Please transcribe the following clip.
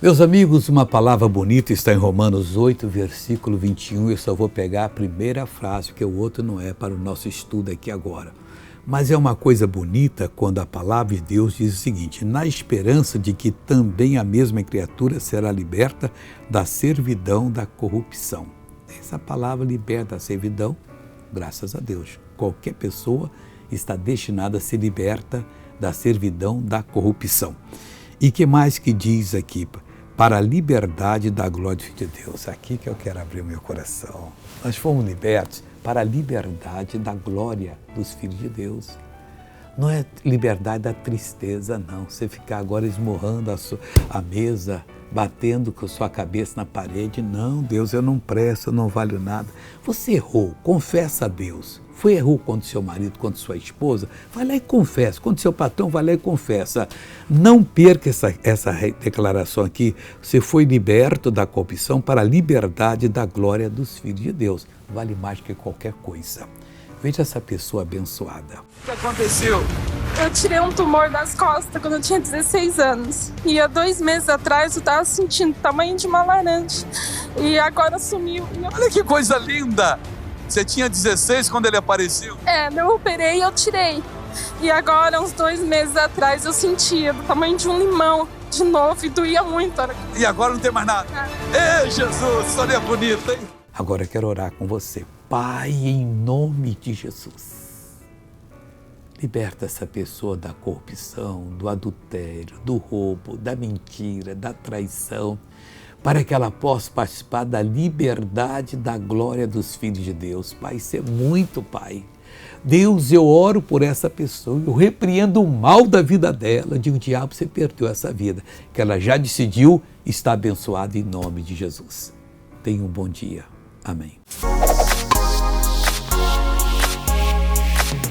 Meus amigos, uma palavra bonita está em Romanos 8, versículo 21. Eu só vou pegar a primeira frase, porque o outro não é para o nosso estudo aqui agora. Mas é uma coisa bonita quando a palavra de Deus diz o seguinte: na esperança de que também a mesma criatura será liberta da servidão da corrupção. Essa palavra liberta da servidão, graças a Deus. Qualquer pessoa está destinada a ser liberta da servidão da corrupção. E que mais que diz aqui? Para a liberdade da glória de Deus. Aqui que eu quero abrir o meu coração. Nós fomos libertos para a liberdade da glória dos filhos de Deus. Não é liberdade da tristeza, não. Você ficar agora esmurrando a mesa, batendo com a sua cabeça na parede. Não, Deus, eu não presto, eu não valho nada. Você errou, confessa a Deus. Errou contra seu marido, contra sua esposa, vai lá e confessa. Contra seu patrão, vai lá e confessa. Não perca essa declaração aqui. Você foi liberto da corrupção para a liberdade da glória dos filhos de Deus. Vale mais que qualquer coisa. Veja essa pessoa abençoada. O que aconteceu? Eu tirei um tumor das costas quando eu tinha 16 anos. E há 2 meses atrás eu estava sentindo o tamanho de uma laranja. E agora sumiu. Olha que coisa linda! Você tinha 16 quando ele apareceu? Eu operei e eu tirei. E agora, uns 2 meses atrás, eu sentia do tamanho de um limão de novo e doía muito. E agora não tem mais nada? Ei, Jesus, história bonita, hein? Agora eu quero orar com você. Pai, em nome de Jesus, liberta essa pessoa da corrupção, do adultério, do roubo, da mentira, da traição, para que ela possa participar da liberdade, da glória dos filhos de Deus. Pai, isso é muito, Pai. Deus, eu oro por essa pessoa, eu repreendo o mal da vida dela. Digo, diabo, você perdeu essa vida, que ela já decidiu estar abençoada em nome de Jesus. Tenha um bom dia. Amém.